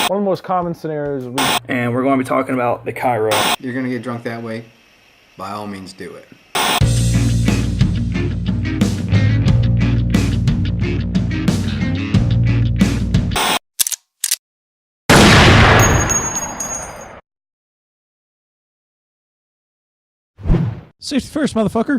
One of the most common scenarios and we're going to be talking about the Cairo. You're going to get drunk that way? By all means do it. Safety first, motherfucker.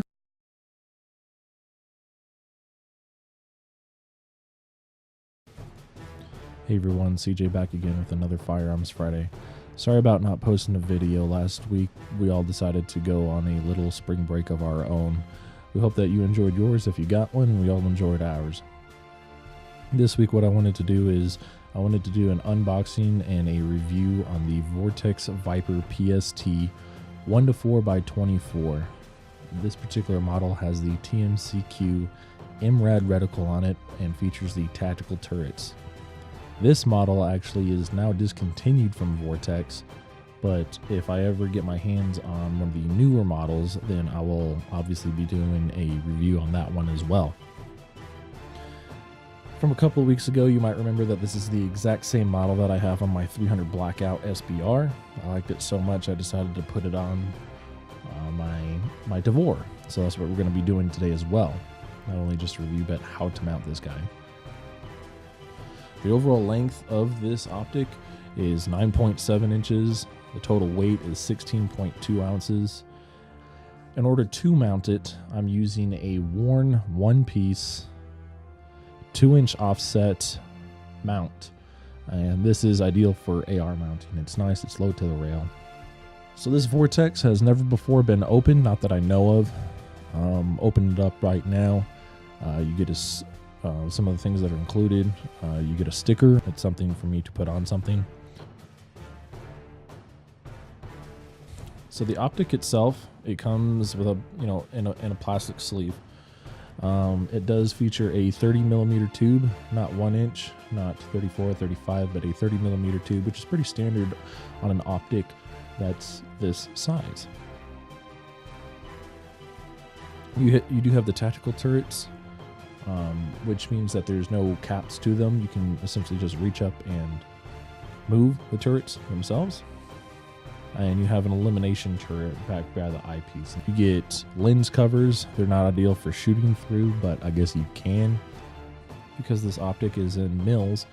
Hey everyone, CJ back again with another Firearms Friday. Sorry about not posting a video last week. We all decided to go on a little spring break of our own. We hope that you enjoyed yours if you got one, and we all enjoyed ours. This week what I wanted to do is I wanted to do an unboxing and a review on the Vortex Viper PST 1-4x24. This particular model has the TMCQ MRAD reticle on it and features the tactical turrets. This model actually is now discontinued from Vortex, but if I ever get my hands on one of the newer models, then I will obviously be doing a review on that one as well. From a couple of weeks ago, you might remember that this is the exact same model that I have on my 300 Blackout SBR. I liked it so much I decided to put it on my Tavor. So that's what we're going to be doing today as well. Not only just a review, but how to mount this guy. The overall length of this optic is 9.7 inches. The total weight is 16.2 ounces. In order to mount it, I'm using a WARNE one-piece 2-inch offset mount. And this is ideal for AR mounting. It's nice, it's low to the rail. So this Vortex has never before been opened, not that I know of. Open it up right now. You get some of the things that are included. You get a sticker. It's something for me to put on something. So the optic itself, it comes with a in a plastic sleeve. It does feature a 30mm tube, not 1 inch, not 34, 35, but a 30mm tube, which is pretty standard on an optic that's this size. You do have the tactical turrets, which means that there's no caps to them. You can essentially just reach up and move the turrets themselves. And you have an elimination turret back by the eyepiece. You get lens covers. They're not ideal for shooting through, but I guess you can. Because this optic is in mils,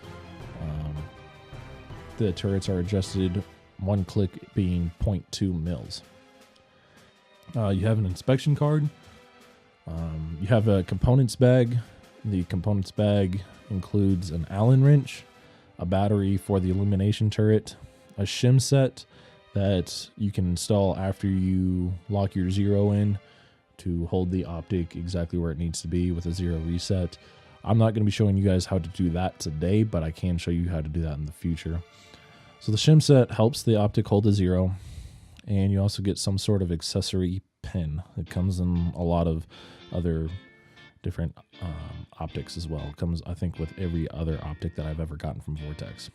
the turrets are adjusted, one click being 0.2 mils. You have an inspection card. You have a components bag. The components bag includes an Allen wrench, a battery for the illumination turret, a shim set that you can install after you lock your zero in to hold the optic exactly where it needs to be with a zero reset. I'm not going to be showing you guys how to do that today, but I can show you how to do that in the future. So the shim set helps the optic hold a zero, and you also get some sort of accessory pin. It comes in a lot of other different optics as well. It comes, I think, with every other optic that I've ever gotten from Vortex.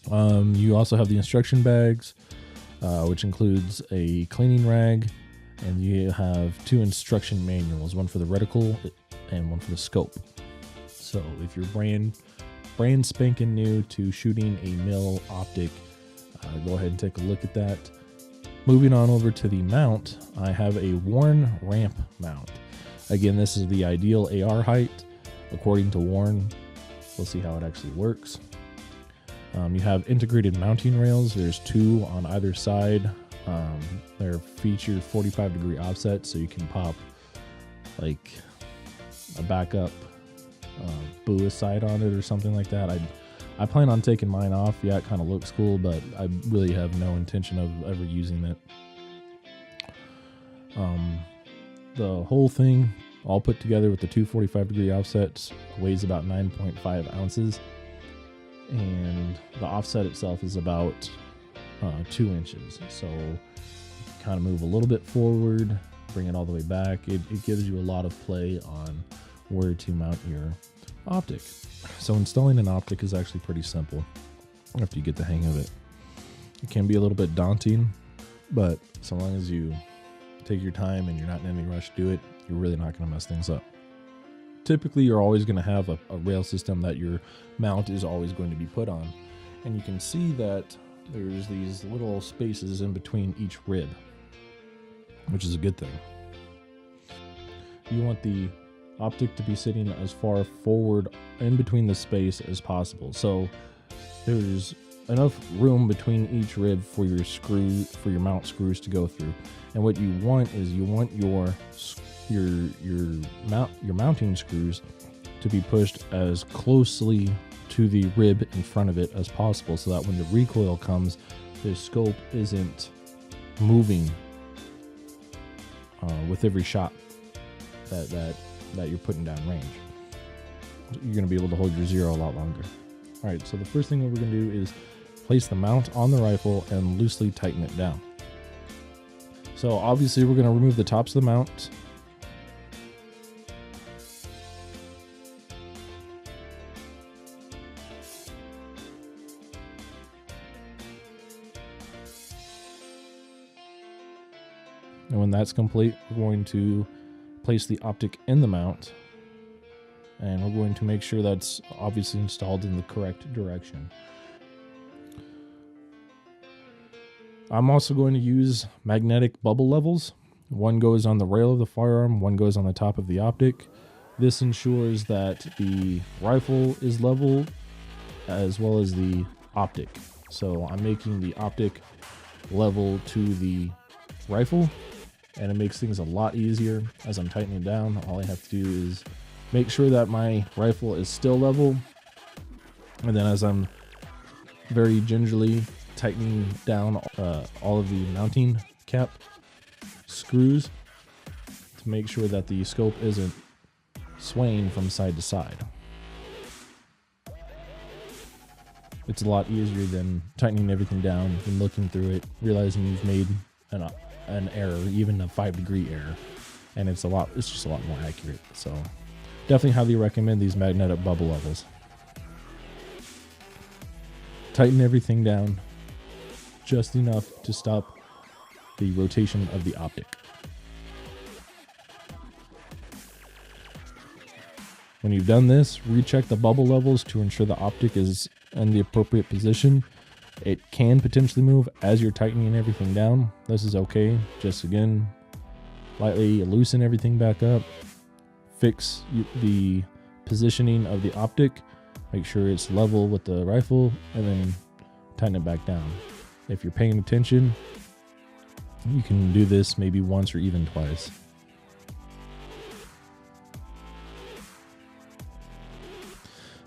You also have the instruction bags, which includes a cleaning rag, and you have 2 instruction manuals, one for the reticle and one for the scope. So if you're brand spanking new to shooting a mil optic, go ahead and take a look at that. Moving on over to the mount, I have a WARNE ramp mount. Again, this is the ideal AR height according to WARNE. We'll see how it actually works. You have integrated mounting rails. There's 2 on either side. They're featured 45-degree offset, so you can pop like a backup buoy side on it or something like that. I plan on taking mine off. Yeah, it kind of looks cool, but I really have no intention of ever using it. The whole thing, all put together with the 2 45-degree offsets, weighs about 9.5 ounces. And the offset itself is about 2 inches. So kind of move a little bit forward, bring it all the way back. It gives you a lot of play on where to mount your optic. So installing an optic is actually pretty simple after you get the hang of it. It can be a little bit daunting, but so long as you take your time and you're not in any rush to do it, you're really not going to mess things up. Typically, you're always going to have a rail system that your mount is always going to be put on. And you can see that there's these little spaces in between each rib, which is a good thing. You want the optic to be sitting as far forward in between the space as possible. So there's enough room between each rib for your mount screws to go through. And what you want is your mounting screws to be pushed as closely to the rib in front of it as possible, so that when the recoil comes, the scope isn't moving with every shot that you're putting down range. You're going to be able to hold your zero a lot longer. All right, so the first thing that we're going to do is place the mount on the rifle and loosely tighten it down. So obviously we're going to remove the tops of the mount. And when that's complete, we're going to place the optic in the mount, and we're going to make sure that's obviously installed in the correct direction. I'm also going to use magnetic bubble levels. One goes on the rail of the firearm, one goes on the top of the optic. This ensures that the rifle is level as well as the optic. So I'm making the optic level to the rifle, and it makes things a lot easier as I'm tightening it down. All I have to do is make sure that my rifle is still level, and then as I'm very gingerly tightening down all of the mounting cap screws to make sure that the scope isn't swaying from side to side. It's a lot easier than tightening everything down and looking through it, realizing you've made an error, even a 5-degree error, and it's just a lot more accurate. So definitely highly recommend these magnetic bubble levels. Tighten everything down just enough to stop the rotation of the optic. When you've done this, recheck the bubble levels to ensure the optic is in the appropriate position. It can potentially move as you're tightening everything down. This is okay. Just again, lightly loosen everything back up. Fix the positioning of the optic. Make sure it's level with the rifle, and then tighten it back down. If you're paying attention, you can do this maybe once or even twice.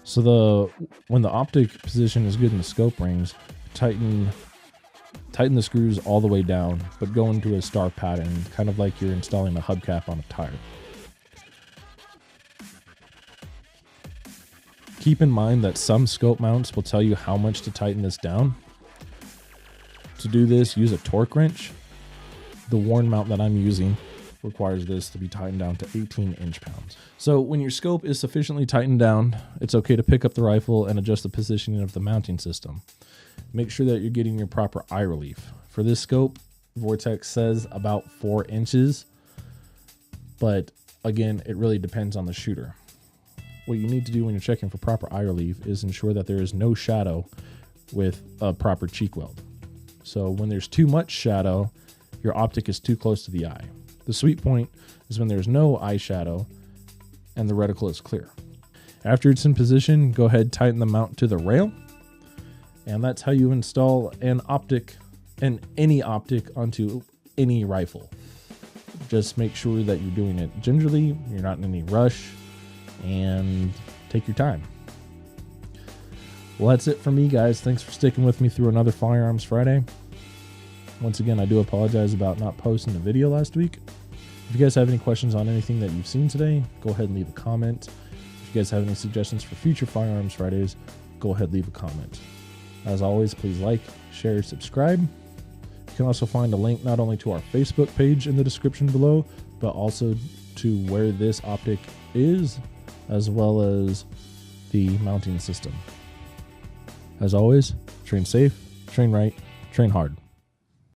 So when the optic position is good in the scope rings, tighten the screws all the way down, but go into a star pattern, kind of like you're installing a hubcap on a tire. Keep in mind that some scope mounts will tell you how much to tighten this down. To do this, use a torque wrench. The WARNE mount that I'm using requires this to be tightened down to 18 inch-pounds. So when your scope is sufficiently tightened down, it's okay to pick up the rifle and adjust the positioning of the mounting system. Make sure that you're getting your proper eye relief. For this scope, Vortex says about 4 inches, but again, it really depends on the shooter. What you need to do when you're checking for proper eye relief is ensure that there is no shadow with a proper cheek weld. So when there's too much shadow, your optic is too close to the eye. The sweet point is when there's no eye shadow and the reticle is clear. After it's in position, go ahead, tighten the mount to the rail. And that's how you install an optic and any optic onto any rifle. Just make sure that you're doing it gingerly, you're not in any rush, and take your time. Well, that's it for me, guys. Thanks for sticking with me through another Firearms Friday. Once again, I do apologize about not posting a video last week. If you guys have any questions on anything that you've seen today, go ahead and leave a comment. If you guys have any suggestions for future Firearms Fridays, go ahead and leave a comment. As always, please like, share, subscribe. You can also find a link not only to our Facebook page in the description below, but also to where this optic is, as well as the mounting system. As always, train safe, train right, train hard.